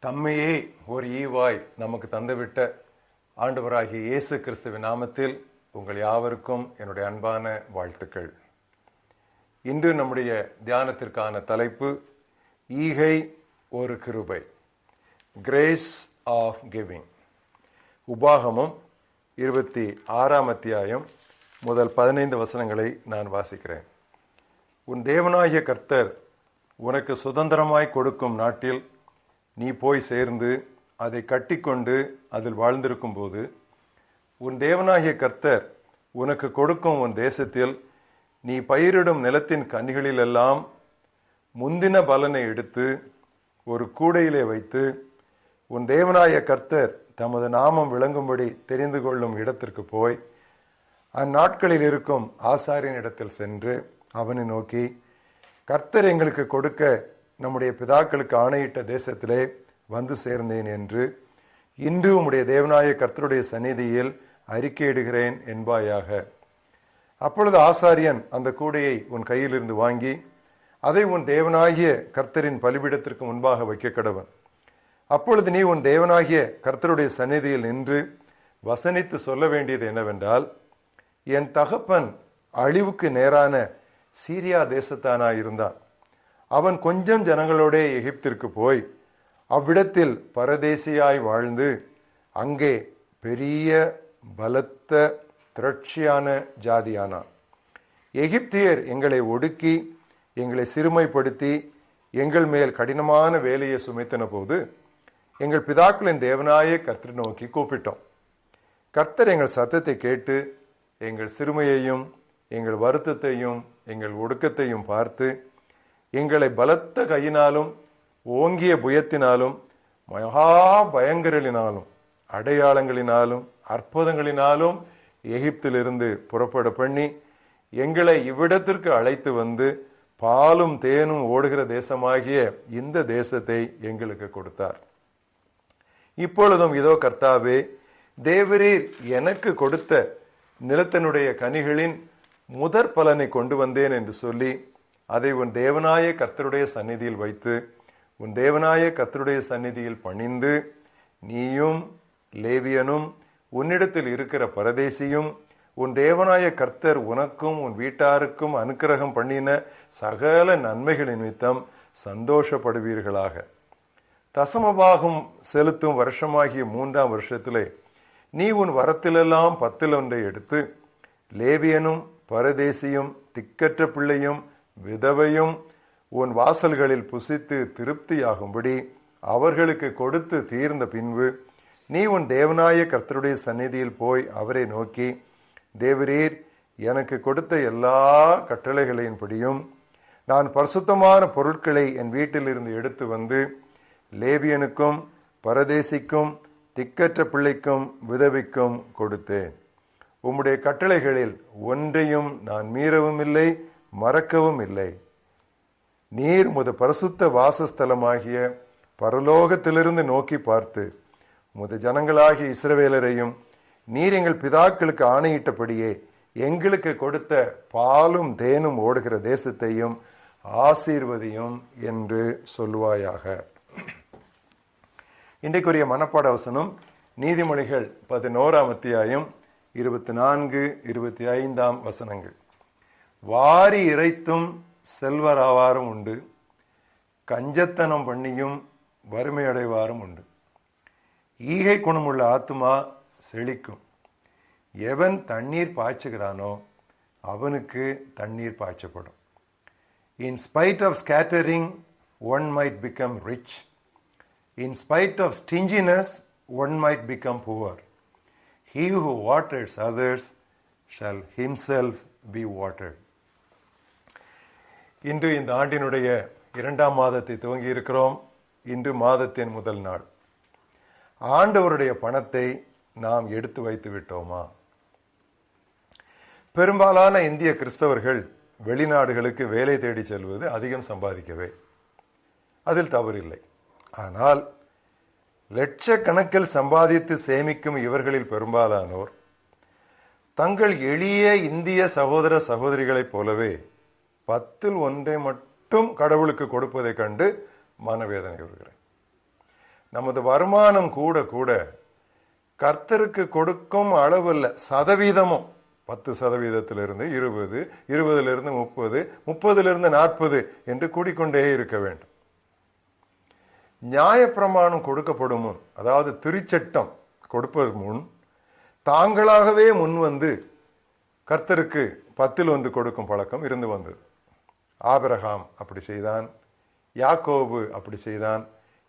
தம்மையே ஒரு ஈவாய் நமக்கு தந்துவிட்ட ஆண்டவராகிய இயேசு கிறிஸ்துவின் நாமத்தில் உங்கள் யாவருக்கும் என்னுடைய அன்பான வாழ்த்துக்கள். இன்று நம்முடைய தியானத்திற்கான தலைப்பு ஈகை ஒரு கிருபை, கிரேஸ் ஆஃப் கிவிங். உபாகமம் 26ஆம் அத்தியாயம் முதல் 15 வசனங்களை நான் வாசிக்கிறேன். உன் தேவனாகிய கர்த்தர் உனக்கு சுதந்திரமாய் கொடுக்கும் நாட்டில் நீ போய் சேர்ந்து அதை கட்டிக்கொண்டு அதில் வாழ்ந்திருக்கும் போது, உன் தேவனாகிய கர்த்தர் உனக்கு கொடுக்கும் உன் தேசத்தில் நீ பயிரிடும் நிலத்தின் கனிகளிலெல்லாம் முந்தின பலனை எடுத்து ஒரு கூடையிலே வைத்து, உன் தேவனாகிய கர்த்தர் தமது நாமம் விளங்கும்படி தெரிந்து கொள்ளும் இடத்திற்கு போய் அந்நாட்களில் இருக்கும் ஆசாரியன் இடத்தில் சென்று அவனை நோக்கி, கர்த்தர் எங்களுக்கு கொடுக்க நம்முடைய பிதாக்களுக்கு ஆணையிட்ட தேசத்திலே வந்து சேர்ந்தேன் என்று இன்று உம்முடைய தேவனாகிய கர்த்தருடைய சந்நிதியில் அறிக்கையிடுகிறேன் என்பாயாக. அப்பொழுது ஆசாரியன் அந்த கூடையை உன் கையிலிருந்து வாங்கி அதை உன் தேவனாகிய கர்த்தரின் பலிபீடத்திற்கு முன்பாக வைக்க கடவன். அப்பொழுது நீ உன் தேவனாகிய கர்த்தருடைய சந்நிதியில் நின்று வசனித்து சொல்ல வேண்டியது என்னவென்றால், என் தகப்பன் அழிவுக்கு நேரான சீரியா தேசத்தானாயிருந்தான். அவன் கொஞ்சம் ஜனங்களோட எகிப்திற்கு போய் அவ்விடத்தில் பரதேசியாய் வாழ்ந்து அங்கே பெரிய பலத்த திரட்சியான ஜாதியானான். எகிப்தியர் எங்களை ஒடுக்கி எங்களை சிறுமைப்படுத்தி எங்கள் மேல் கடினமான வேலையை சுமைத்தன போது எங்கள் பிதாக்களின் தேவனாய கர்த்தரை நோக்கி கூப்பிட்டோம். கர்த்தர் எங்கள் சத்தத்தை கேட்டு எங்கள் சிறுமையையும் எங்கள் வருத்தத்தையும் எங்கள் ஒடுக்கத்தையும் பார்த்து எங்களை பலத்த கையினாலும் ஓங்கிய புயத்தினாலும் மகா பயங்கரலினாலும் அடையாளங்களினாலும் அற்புதங்களினாலும் எகிப்திலிருந்து புறப்பட பண்ணி எங்களை இவ்விடத்திற்கு அழைத்து வந்து பாலும் தேனும் ஓடுகிற தேசமாகிய இந்த தேசத்தை எங்களுக்கு கொடுத்தார். இப்பொழுதும் இதோ கர்த்தாவே, தேவரீர் எனக்கு கொடுத்த நிலத்தினுடைய கனிகளின் முதற் பலனை கொண்டு வந்தேன் என்று சொல்லி அதை உன் தேவனாய கர்த்தருடைய சந்நிதியில் வைத்து உன் தேவனாய கர்த்தருடைய சந்நிதியில் பணிந்து, நீயும் லேவியனும் உன்னிடத்தில் இருக்கிற பரதேசியும் உன் தேவனாய கர்த்தர் உனக்கும் உன் வீட்டாருக்கும் அனுக்கிரகம் பண்ணின சகல நன்மைகளின் நிமித்தம் சந்தோஷப்படுவீர்களாக. தசமபாகம் செலுத்தும் வருஷமாகிய 3ஆம் வருஷத்திலே நீ உன் வரத்திலெல்லாம் 10 எடுத்து லேவியனும் பரதேசியும் திக்கற்ற பிள்ளையும் விதவையும் உன் வாசல்களில் புசித்து திருப்தியாகும்படி அவர்களுக்கு கொடுத்து தீர்ந்த பின்பு நீ உன் தேவனாய கர்த்தருடைய சந்நிதியில் போய் அவரை நோக்கி, தேவரீர் எனக்கு கொடுத்த எல்லா கட்டளைகளின்படியும் நான் பரிசுத்தமான பொருட்களை என் வீட்டிலிருந்து எடுத்து வந்து லேவியனுக்கும் பரதேசிக்கும் திக்கற்ற பிள்ளைக்கும் விதவிக்கும் கொடுத்தேன். உம்முடைய கட்டளைகளில் ஒன்றையும் நான் மீறவும் இல்லை, மறக்கவும் இல்லை. நீர் உமது பரிசுத்த வாசஸ்தலமாகிய பரலோகத்திலிருந்து நோக்கி பார்த்து உமது ஜனங்களாகிய இஸ்ரவேலரையும் நீர் எங்கள் பிதாக்களுக்கு ஆணையிட்டபடியே எங்களுக்கு கொடுத்த பாலும் தேனும் ஓடுகிற தேசத்தையும் ஆசீர்வதியும் என்று சொல்லுவாயாக. இன்றைக்குரிய மனப்பாட வசனம் நீதிமொழிகள் 11ஆம் அத்தியாயம் 24, 25ஆம் வசனங்கள். வாரி இறைத்தும் செல்வராவாரும் உண்டு, கஞ்சத்தனம் பண்ணியும் வறுமையடைவாரும் உண்டு. ஈகை குணமுள்ள ஆத்துமா செழிக்கும். எவன் தண்ணீர் பாய்ச்சுகிறானோ அவனுக்கு தண்ணீர் பாய்ச்சப்படும். In spite of scattering, one might become rich. In spite of stinginess, one might become poor. He who waters others shall himself be watered. இன்று இந்த ஆண்டினுடைய 2ஆம் மாதத்தை துவங்கி இருக்கிறோம். இன்று மாதத்தின் முதல் நாள். ஆண்டவருடைய பணத்தை நாம் எடுத்து வைத்து விட்டோமா? பெரும்பாலான இந்திய கிறிஸ்தவர்கள் வெளிநாடுகளுக்கு வேலை தேடி செல்வது அதிகம் சம்பாதிக்கவே. அதில் தவறில்லை. ஆனால் லட்சக்கணக்கில் சம்பாதித்து சேமிக்கும் இவர்களில் பெரும்பாலானோர் தங்கள் எளிய இந்திய சகோதர சகோதரிகளைப் போலவே 10ல் 1 மட்டும் கடவுளுக்கு கொடுப்பதை கண்டு மனவேதனை வருகிறேன். நமது வருமானம் கூட கூட கர்த்தருக்கு கொடுக்கும் அளவில் சதவீதமும் 10% 20, 20 30, 30 40 என்று கூடிக்கொண்டே இருக்க வேண்டும். நியாயப்பிரமாணம் கொடுக்கப்படும் முன், அதாவது திருச்சட்டம் கொடுப்பதற்கு முன் தாங்களாகவே முன் வந்து கர்த்தருக்கு 10 கொடுக்கும் பழக்கம் இருந்து வந்தது. ஆபிரகாம் அப்படி செய்தான், யாக்கோபு அப்படி செய்தான்.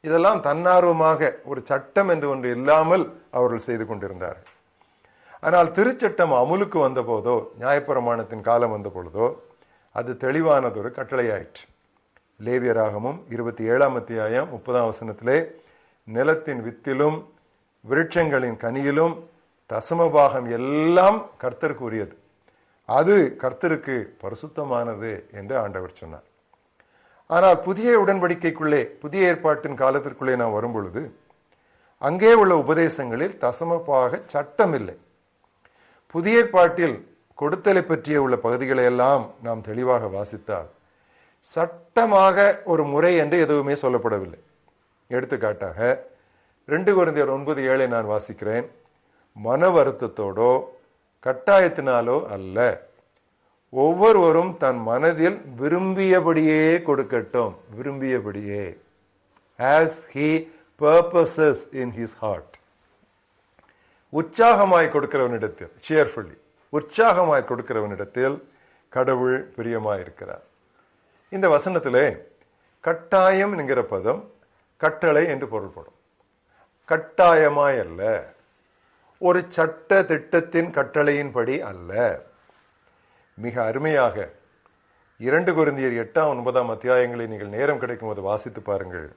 இதெல்லாம் தன்னார்வமாக, ஒரு சட்டம் என்று ஒன்று இல்லாமல் அவர்கள் செய்து கொண்டிருந்தார்கள். ஆனால் திருச்சட்டம் அமுலுக்கு வந்த போதோ, நியாயப்பிரமாணத்தின் காலம் வந்த பொழுதோ, அது தெளிவானதொரு கட்டளையாயிற்று. லேவியராகமும் 27 அத்தியாயம் 30 நிலத்தின் வித்திலும் விருட்சங்களின் கனியிலும் தசமபாகம் எல்லாம் கர்த்தருக்கு உரியது, அது கர்த்தருக்கு பரிசுத்தமானது என்று ஆண்டவர் சொன்னார். ஆனால் புதிய உடன்படிக்கைக்குள்ளே, புதிய ஏற்பாட்டின் காலத்திற்குள்ளே நாம் வரும் பொழுது அங்கே உள்ள உபதேசங்களில் தசமபாக சட்டம் இல்லை. புதிய ஏற்பாட்டில் கொடுத்தலை பற்றிய உள்ள பகுதிகளை எல்லாம் நாம் தெளிவாக வாசித்தால் சட்டமாக ஒரு முறை என்று எதுவுமே சொல்லப்படவில்லை. எடுத்துக்காட்டாக 2 கொரிந்தியர் 9:7 நான் வாசிக்கிறேன். மன வருத்தத்தோடோ கட்டாயத்தினாலோ அல்ல, ஒவ்வொருவரும் தன் மனதில் விரும்பியபடியே கொடுக்கட்டும். விரும்பியபடியே, as he purposes in his heart. உற்சாகமாய் கொடுக்கிறவனிடத்தில், cheerfully, உற்சாகமாய் கொடுக்கிறவனிடத்தில் கடவுள் பிரியமாய் இருக்கிறார். இந்த வசனத்திலே கட்டாயம் என்கிற பதம் கட்டளை என்று பொருள்படும். கட்டாயமாய் அல்ல, ஒரு சட்ட திட்டத்தின் கட்டளையின்படி அல்ல. மிக அருமையாக 2 கொரிந்தியர் 8, 9 அத்தியாயங்களை நீங்கள் நேரம் கிடைக்கும் போது வாசித்து பாருங்கள்.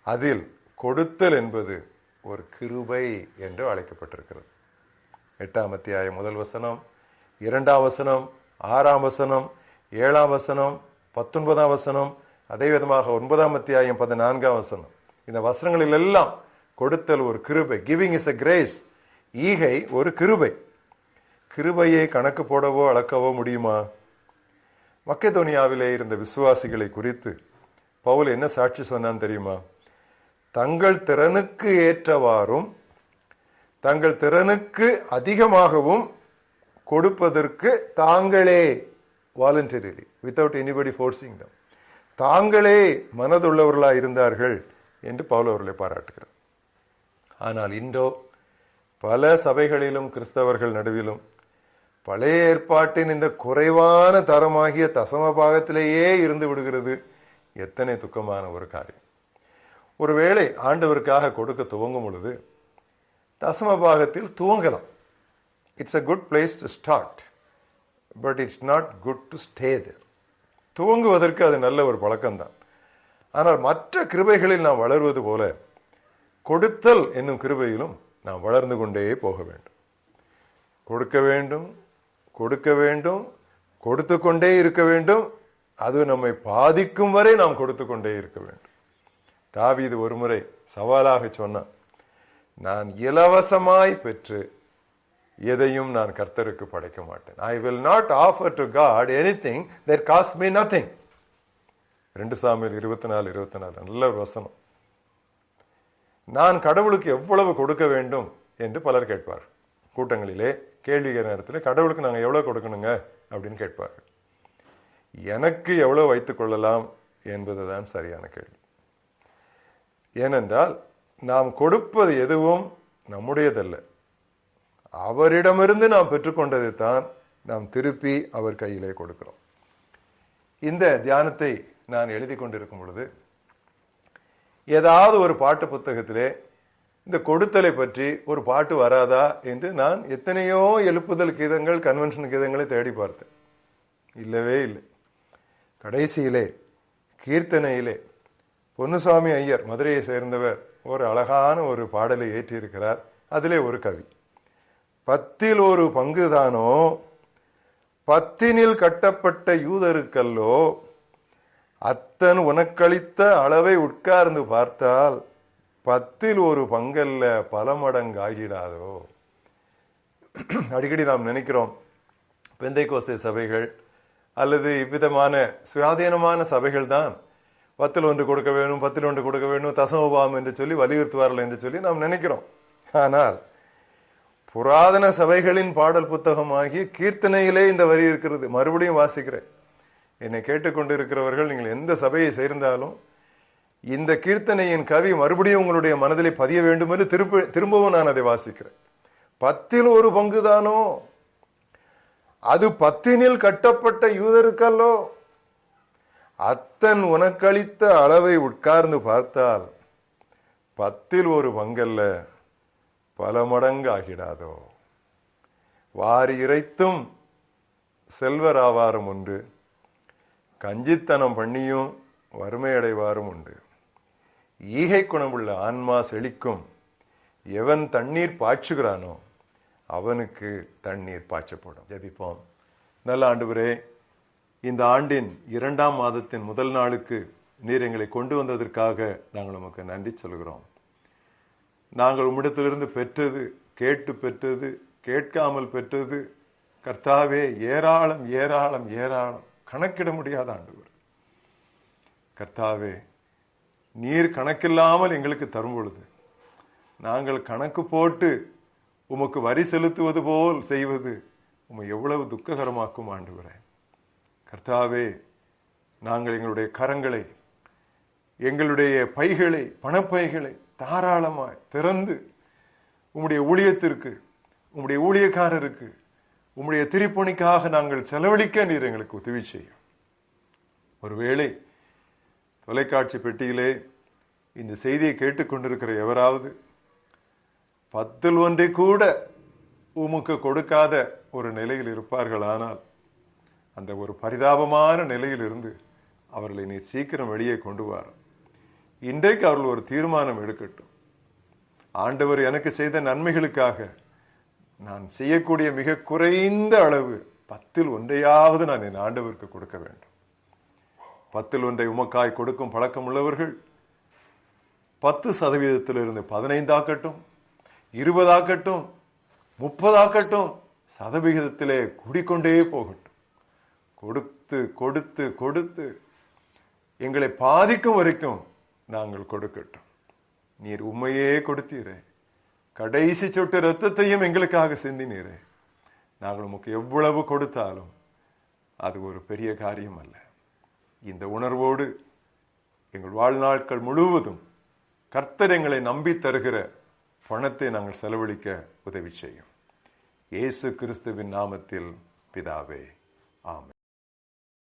அதில் கொடுத்தல் என்பது ஒரு கிருபை என்று அழைக்கப்பட்டிருக்கிறது. 8 அத்தியாயம் 1 வசனம், 2 வசனம், 6 வசனம், 7 வசனம், 19 வசனம், அதே விதமாக 9 அத்தியாயம் 14 வசனம். இந்த வசனங்களில் எல்லாம் கொடுத்தல் ஒரு கிருபை. Giving is a grace. ஈகை ஒரு கிருபை. கிருபையை கணக்கு போடவோ அளக்கவோ முடியுமா? மக்கெதோனியாவிலே இருந்த விசுவாசிகளை குறித்து பவுல் என்ன சாட்சி சொன்னான் தெரியுமா? தங்கள் திறனுக்கு ஏற்றவாறும் தங்கள் திறனுக்கு அதிகமாகவும் கொடுப்பதற்கு தாங்களே, வாலண்டரிலி, வித்தவுட் எனிபடி ஃபோர்சிங் தம், தாங்களே மனதுள்ளவர்களாக இருந்தார்கள் என்று பவுல் அவர்களை பாராட்டுகிறார். ஆனால் இன்றோ பல சபைகளிலும் கிறிஸ்தவர்கள் நடுவிலும் பழைய ஏற்பாட்டின் இந்த குறைவான தரமாகிய தசமபாகத்திலேயே இருந்து விடுகிறது. எத்தனை துக்கமான ஒரு காரியம். ஒருவேளை ஆண்டவருக்காக கொடுக்க துவங்கும் பொழுது தசமபாகத்தில் துவங்கலாம். It's a good place to start, but it's not good to stay there. துவங்குவதற்கு அது நல்ல ஒரு பழக்கம்தான். ஆனால் மற்ற கிருபைகளில் நாம் வளர்வது போல கொடுத்தல் என்னும் கிருபையிலும் நாம் வளர்ந்து கொண்டே போக வேண்டும். கொடுக்க வேண்டும், கொடுக்க வேண்டும், கொடுத்து கொண்டே இருக்க வேண்டும். அது நம்மை பாதிக்கும் வரை நாம் கொடுத்து கொண்டே இருக்க வேண்டும். தாவீது ஒரு முறை சவாலாக சொன்னான், நான் இலவசமாய் பெற்று எதையும் நான் கர்த்தருக்கு படைக்க மாட்டேன். I will not offer to God anything that costs me nothing. 2 Samuel 24:24 நல்ல ஒரு வசனம். நான் கடவுளுக்கு எவ்வளவு கொடுக்க வேண்டும் என்று பலர் கேட்பார். கூட்டங்களிலே கேள்விக்கிற நேரத்தில் கடவுளுக்கு நாங்கள் எவ்வளவு கொடுக்கணுங்க அப்படின்னு கேட்பார்கள். எனக்கு எவ்வளவு வைத்துக் கொள்ளலாம் என்பதுதான் சரியான கேள்வி. ஏனென்றால் நாம் கொடுப்பது எதுவும் நம்முடையதல்ல, அவரிடமிருந்து நாம் பெற்றுக்கொண்டதை தான் நாம் திருப்பி அவர் கையிலே கொடுக்கிறோம். இந்த தியானத்தை நான் எழுதி கொண்டிருக்கும் பொழுது ஏதாவது ஒரு பாட்டு புத்தகத்திலே இந்த கொடுத்தலை பற்றி ஒரு பாட்டு வராதா என்று நான் எத்தனையோ எழுப்புதல் கீதங்கள், கன்வென்ஷன் கீதங்களை தேடி பார்த்தேன். இல்லவே இல்லை. கடைசியிலே கீர்த்தனையிலே பொன்னுசாமி ஐயர், மதுரையை சேர்ந்தவர், ஒரு அழகான ஒரு பாடலை ஏற்றியிருக்கிறார். அதிலே ஒரு கவி, 10 ஒரு பங்குதானோ 10 கட்டப்பட்ட யூதருக்கல்லோ அத்தன் உனக்களித்த அளவை உட்கார்ந்து பார்த்தால் 10 ஒரு பங்கல்ல பல மடங்கு ஆகிடாதோ. அடிக்கடி நாம் நினைக்கிறோம் பெந்தைக்கோஸ்தே சபைகள் அல்லது இவ்விதமான சுயாதீனமான சபைகள் தான் 10ல் 1 கொடுக்க வேணும், 10ல் 1 கொடுக்க வேணும், தசமபாவம் என்று சொல்லி வலியுறுத்துவார்கள் என்று சொல்லி நாம் நினைக்கிறோம். ஆனால் புராதன சபைகளின் பாடல் புத்தகமாகிய கீர்த்தனையிலே இந்த வரி இருக்கிறது. மறுபடியும் வாசிக்கிறேன். என்னை கேட்டுக்கொண்டிருக்கிறவர்கள் நீங்கள் எந்த சபையை சேர்ந்தாலும் இந்த கீர்த்தனையின் கவி மறுபடியும் உங்களுடைய மனதிலே பதிய வேண்டும் என்று திரும்பவும் நான் அதை வாசிக்கிறேன். 10ல் 1 பங்குதானோ, அது 10னில் கட்டப்பட்ட யூதருக்கல்லோ. அத்தன் உனக்களித்த அளவை உட்கார்ந்து பார்த்தால் 10ல் 1 பங்கல்ல பல மடங்கு ஆகிடாதோ. வாரி இறைத்தும் செல்வராவாரும் உண்டு, கஞ்சித்தனம் பண்ணியும் வறுமையடைவாரும் உண்டு. ஈகை குணமுள்ள ஆன்மா செழிக்கும், எவன் தண்ணீர் பாய்ச்சுகிறானோ அவனுக்கு தண்ணீர் பாய்ச்சப்படும். ஜெபிப்போம். நல்ல ஆண்டவரே, இந்த ஆண்டின் 2ஆம் மாதத்தின் முதல் நாளுக்கு நீர் எங்களை கொண்டு வந்ததற்காக நாங்கள் உமக்கு நன்றி சொல்கிறோம். நாங்கள் உம்மிடத்திலிருந்து பெற்றது, கேட்டு பெற்றது, கேட்காமல் பெற்றது கர்த்தாவே ஏராளம் ஏராளம் ஏராளம், கணக்கிட முடியாத ஆண்டவர். கர்த்தாவே, நீர் கணக்கில்லாமல் எங்களுக்கு தரும் பொழுது நாங்கள் கணக்கு போட்டு உமக்கு வரி செலுத்துவது போல் செய்வது உம்மை எவ்வளவு துக்ககரமாக்கும் ஆண்டவரே. கர்த்தாவே, நாங்கள் எங்களுடைய கரங்களை, எங்களுடைய பைகளை, பணப்பைகளை தாராளமாய் திறந்து உம்முடைய ஊழியத்திற்கு, உம்முடைய ஊழியக்காரருக்கு, உம்முடைய திருப்பணிக்காக நாங்கள் செலவழிக்க நீர் எங்களுக்கு உதவி செய்யும். ஒருவேளை தொலைக்காட்சி பெட்டியிலே இந்த செய்தியை கேட்டுக்கொண்டிருக்கிற எவராவது 10ல் 1 கூட உமக்கு கொடுக்காத ஒரு நிலையில் இருப்பார்களானால் அந்த ஒரு பரிதாபமான நிலையில் இருந்து அவர்களை நீர் சீக்கிரம் வெளியே கொண்டு வர. இன்றைக்கு அவர்கள் ஒரு தீர்மானம் எடுக்கட்டும். ஆண்டவர் எனக்கு செய்த நன்மைகளுக்காக நான் செய்யக்கூடிய மிக குறைந்த அளவு 10ல் 1 நான் என் ஆண்டவருக்கு கொடுக்க வேண்டும். 10ல் 1 உமக்காய் கொடுக்கும் பழக்கம் உள்ளவர்கள் 10% 15 ஆக்கட்டும், 20 ஆக்கட்டும், 30 ஆக்கட்டும், சதவிகிதத்திலே கூடிக்கொண்டே போகட்டும். கொடுத்து கொடுத்து கொடுத்து எங்களை பாதிக்கும் வரைக்கும் நாங்கள் கொடுக்கட்டும். நீர் உண்மையே கொடுத்தீரே, கடைசி சொட்டு ரத்தத்தையும் எங்களுக்காக சிந்தினீரே. நாங்கள் உமக்கு எவ்வளவு கொடுத்தாலும் அது ஒரு பெரிய காரியம் அல்ல. இந்த உணர்வோடு எங்கள் வாழ்நாட்கள் முழுவதும் கர்த்தர் எங்களை நம்பி தருகிற பணத்தை நாங்கள் செலவழிக்க உதவி செய்யும். இயேசு கிறிஸ்துவின் நாமத்தில் பிதாவே, ஆமென்.